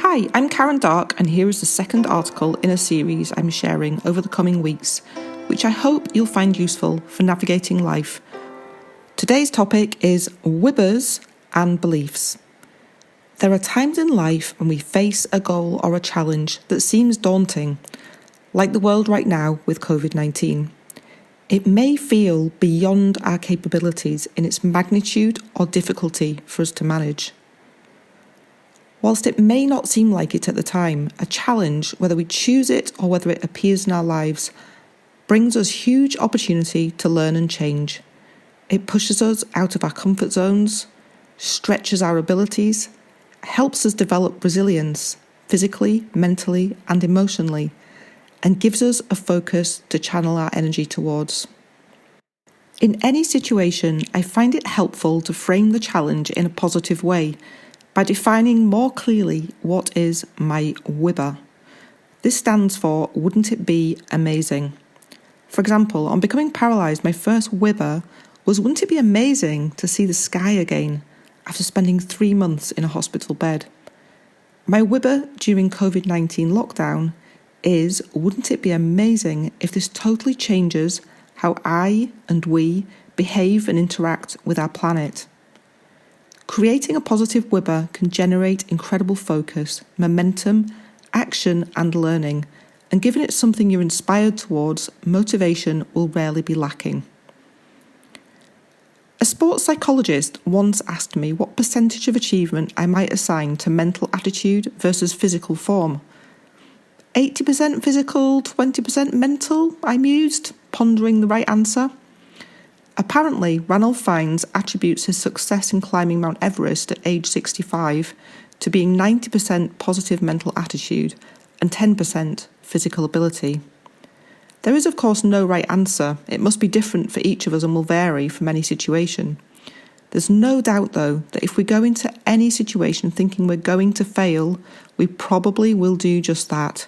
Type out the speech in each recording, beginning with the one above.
Hi, I'm Karen Darke, and here is the second article in a series I'm sharing over the coming weeks, which I hope you'll find useful for navigating life. Today's topic is WIBAs and beliefs. There are times in life when we face a goal or a challenge that seems daunting, like the world right now with COVID-19. It may feel beyond our capabilities in its magnitude or difficulty for us to manage. Whilst it may not seem like it at the time, a challenge, whether we choose it or whether it appears in our lives, brings us huge opportunity to learn and change. It pushes us out of our comfort zones, stretches our abilities, helps us develop resilience physically, mentally, and emotionally, and gives us a focus to channel our energy towards. In any situation, I find it helpful to frame the challenge in a positive way by defining more clearly what is my WIBA. This stands for Wouldn't It Be Amazing? For example, on becoming paralysed, my first WIBA was wouldn't it be amazing to see the sky again after spending 3 months in a hospital bed? My WIBA during COVID-19 lockdown is wouldn't it be amazing if this totally changes how I and we behave and interact with our planet? Creating a positive WIBA can generate incredible focus, momentum, action and learning, and given it's something you're inspired towards, motivation will rarely be lacking. A sports psychologist once asked me what percentage of achievement I might assign to mental attitude versus physical form. 80% physical, 20% mental, I mused, pondering the right answer. Apparently, Ranulph Fiennes attributes his success in climbing Mount Everest at age 65 to being 90% positive mental attitude and 10% physical ability. There is, of course, no right answer. It must be different for each of us and will vary from any situation. There's no doubt, though, that if we go into any situation thinking we're going to fail, we probably will do just that.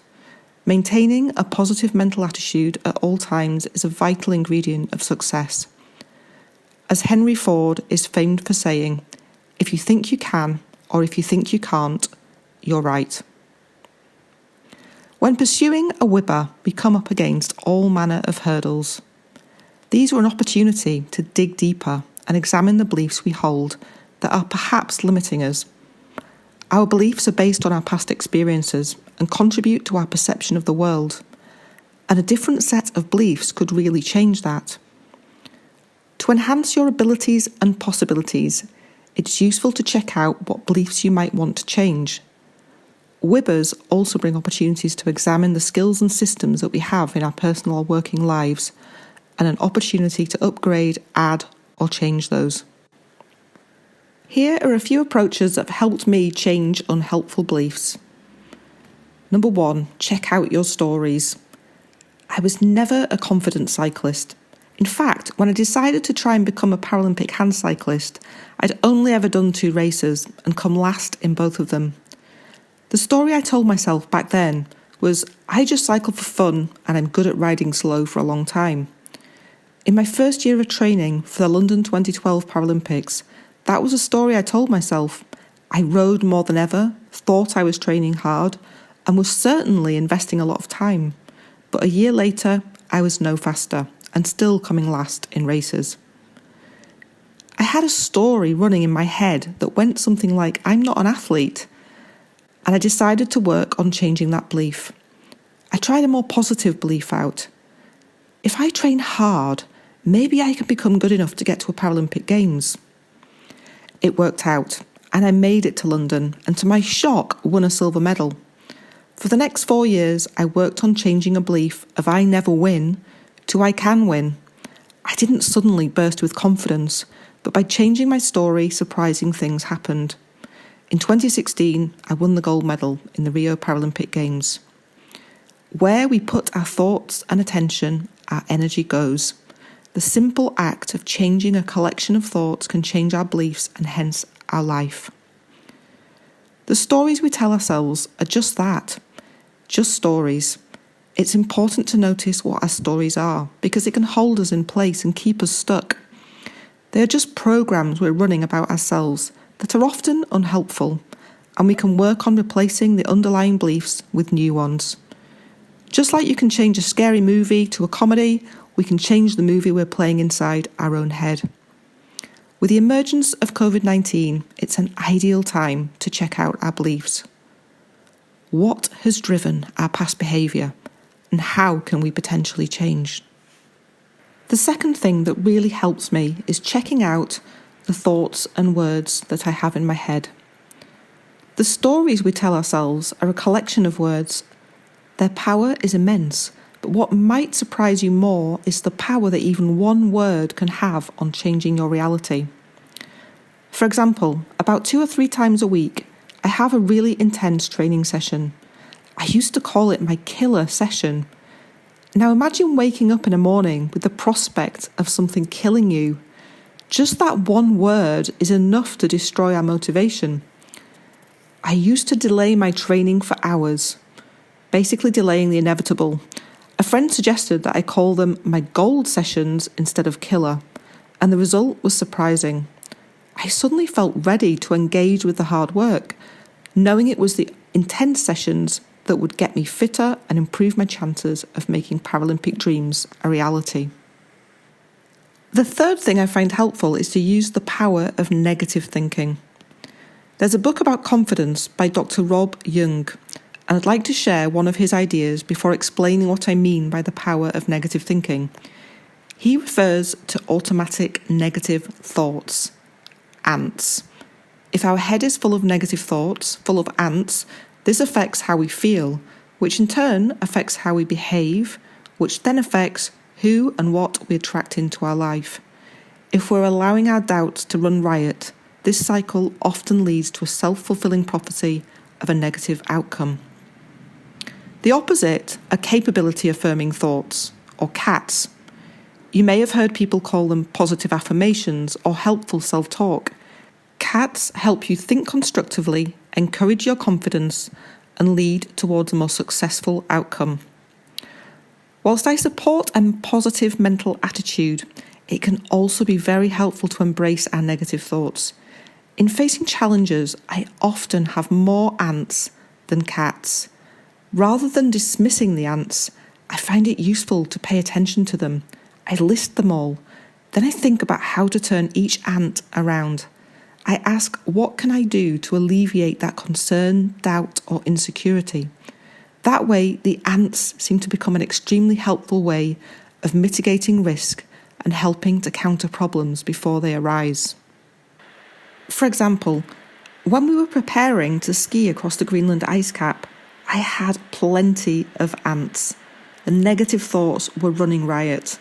Maintaining a positive mental attitude at all times is a vital ingredient of success. As Henry Ford is famed for saying, if you think you can, or if you think you can't, you're right. When pursuing a WIBA, we come up against all manner of hurdles. These are an opportunity to dig deeper and examine the beliefs we hold that are perhaps limiting us. Our beliefs are based on our past experiences and contribute to our perception of the world, and a different set of beliefs could really change that. To enhance your abilities and possibilities, it's useful to check out what beliefs you might want to change. WIBAs also bring opportunities to examine the skills and systems that we have in our personal or working lives, and an opportunity to upgrade, add, or change those. Here are a few approaches that have helped me change unhelpful beliefs. Number 1, check out your stories. I was never a confident cyclist. In fact, when I decided to try and become a Paralympic hand cyclist, I'd only ever done 2 races and come last in both of them. The story I told myself back then was, I just cycle for fun and I'm good at riding slow for a long time. In my first year of training for the London 2012 Paralympics, that was a story I told myself. I rode more than ever, thought I was training hard, and was certainly investing a lot of time. But a year later, I was no faster and still coming last in races. I had a story running in my head that went something like, I'm not an athlete. And I decided to work on changing that belief. I tried a more positive belief out. If I train hard, maybe I can become good enough to get to a Paralympic Games. It worked out, and I made it to London, and to my shock, won a silver medal. For the next 4 years, I worked on changing a belief of I never win to I can win. I didn't suddenly burst with confidence, but by changing my story, surprising things happened. In 2016, I won the gold medal in the Rio Paralympic Games. Where we put our thoughts and attention, our energy goes. The simple act of changing a collection of thoughts can change our beliefs and hence our life. The stories we tell ourselves are just that, just stories. It's important to notice what our stories are because it can hold us in place and keep us stuck. They are just programs we're running about ourselves that are often unhelpful and we can work on replacing the underlying beliefs with new ones. Just like you can change a scary movie to a comedy, we can change the movie we're playing inside our own head. With the emergence of COVID-19, it's an ideal time to check out our beliefs. What has driven our past behaviour, and how can we potentially change? The second thing that really helps me is checking out the thoughts and words that I have in my head. The stories we tell ourselves are a collection of words. Their power is immense, but what might surprise you more is the power that even one word can have on changing your reality. For example, about 2 or 3 times a week, I have a really intense training session. I used to call it my killer session. Now imagine waking up in a morning with the prospect of something killing you. Just that one word is enough to destroy our motivation. I used to delay my training for hours, basically delaying the inevitable. A friend suggested that I call them my gold sessions instead of killer, and the result was surprising. I suddenly felt ready to engage with the hard work, knowing it was the intense sessions that would get me fitter and improve my chances of making Paralympic dreams a reality. The third thing I find helpful is to use the power of negative thinking. There's a book about confidence by Dr. Rob Young, and I'd like to share one of his ideas before explaining what I mean by the power of negative thinking. He refers to automatic negative thoughts, ants. If our head is full of negative thoughts, full of ants, this affects how we feel, which in turn affects how we behave, which then affects who and what we attract into our life. If we're allowing our doubts to run riot, this cycle often leads to a self-fulfilling prophecy of a negative outcome. The opposite are capability-affirming thoughts, or CATs. You may have heard people call them positive affirmations or helpful self-talk. CATs help you think constructively, encourage your confidence, and lead towards a more successful outcome. Whilst I support a positive mental attitude, it can also be very helpful to embrace our negative thoughts. In facing challenges, I often have more ants than CATs. Rather than dismissing the ants, I find it useful to pay attention to them. I list them all. Then I think about how to turn each ant around. I ask, what can I do to alleviate that concern, doubt, or insecurity? That way, the ants seem to become an extremely helpful way of mitigating risk and helping to counter problems before they arise. For example, when we were preparing to ski across the Greenland ice cap, I had plenty of ants. The negative thoughts were running riot.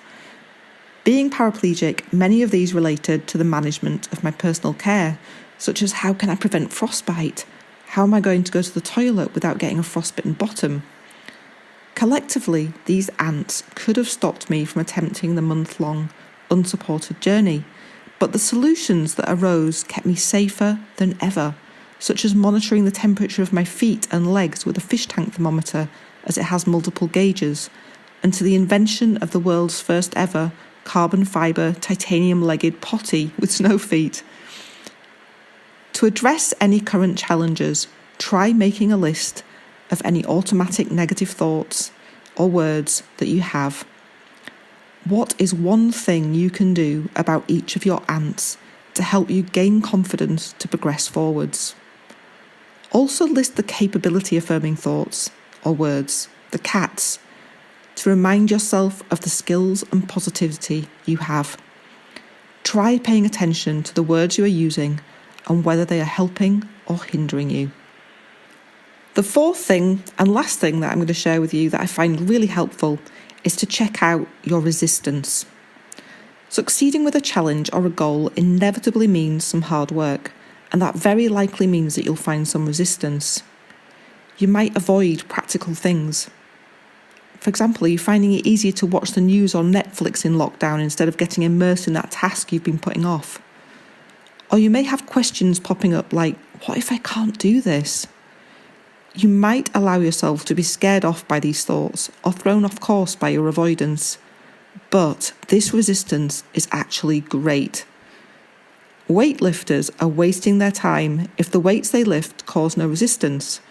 Being paraplegic, many of these related to the management of my personal care, such as how can I prevent frostbite? How am I going to go to the toilet without getting a frostbitten bottom? Collectively, these ants could have stopped me from attempting the month-long, unsupported journey, but the solutions that arose kept me safer than ever, such as monitoring the temperature of my feet and legs with a fish tank thermometer as it has multiple gauges, and to the invention of the world's first ever carbon fibre titanium-legged potty with snow feet. To address any current challenges, try making a list of any automatic negative thoughts or words that you have. What is one thing you can do about each of your ants to help you gain confidence to progress forwards? Also list the capability-affirming thoughts or words, the CATs, to remind yourself of the skills and positivity you have. Try paying attention to the words you are using and whether they are helping or hindering you. The fourth thing and last thing that I'm going to share with you that I find really helpful is to check out your resistance. Succeeding with a challenge or a goal inevitably means some hard work, and that very likely means that you'll find some resistance. You might avoid practical things. For example, are you finding it easier to watch the news or Netflix in lockdown instead of getting immersed in that task you've been putting off? Or you may have questions popping up like, what if I can't do this? You might allow yourself to be scared off by these thoughts or thrown off course by your avoidance. But this resistance is actually great. Weightlifters are wasting their time if the weights they lift cause no resistance.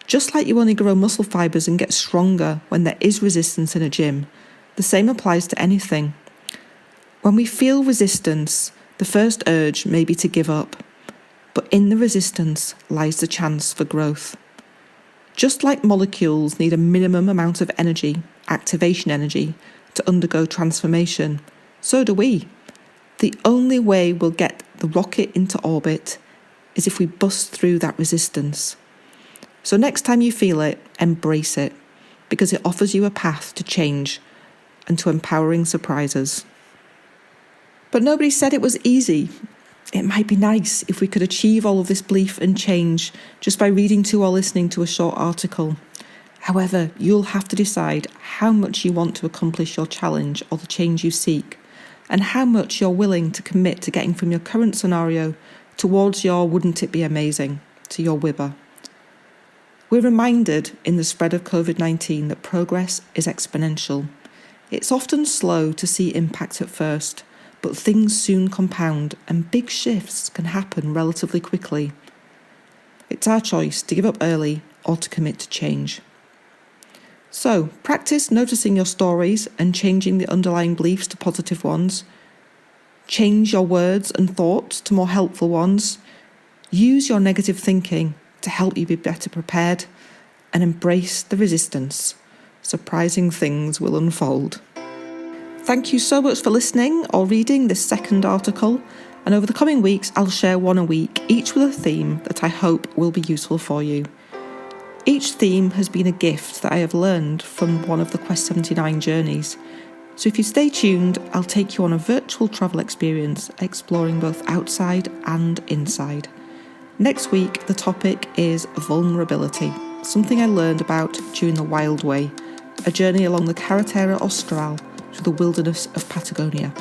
Just like you only grow muscle fibres and get stronger when there is resistance in a gym, the same applies to anything. When we feel resistance, the first urge may be to give up, but in the resistance lies the chance for growth. Just like molecules need a minimum amount of energy, activation energy, to undergo transformation, so do we. The only way we'll get the rocket into orbit is if we bust through that resistance. So next time you feel it, embrace it, because it offers you a path to change and to empowering surprises. But nobody said it was easy. It might be nice if we could achieve all of this belief and change just by reading to or listening to a short article. However, you'll have to decide how much you want to accomplish your challenge or the change you seek, and how much you're willing to commit to getting from your current scenario towards your wouldn't it be amazing, to your WIBA. We're reminded in the spread of COVID-19 that progress is exponential. It's often slow to see impact at first, but things soon compound and big shifts can happen relatively quickly. It's our choice to give up early or to commit to change. So, practice noticing your stories and changing the underlying beliefs to positive ones. Change your words and thoughts to more helpful ones. Use your negative thinking to help you be better prepared, and embrace the resistance. Surprising things will unfold. Thank you so much for listening or reading this second article, and over the coming weeks I'll share one a week, each with a theme that I hope will be useful for you. Each theme has been a gift that I have learned from one of the Quest 79 journeys. So if you stay tuned, I'll take you on a virtual travel experience exploring both outside and inside. Next week, the topic is vulnerability, something I learned about during the Wild Way, a journey along the Carretera Austral through the wilderness of Patagonia.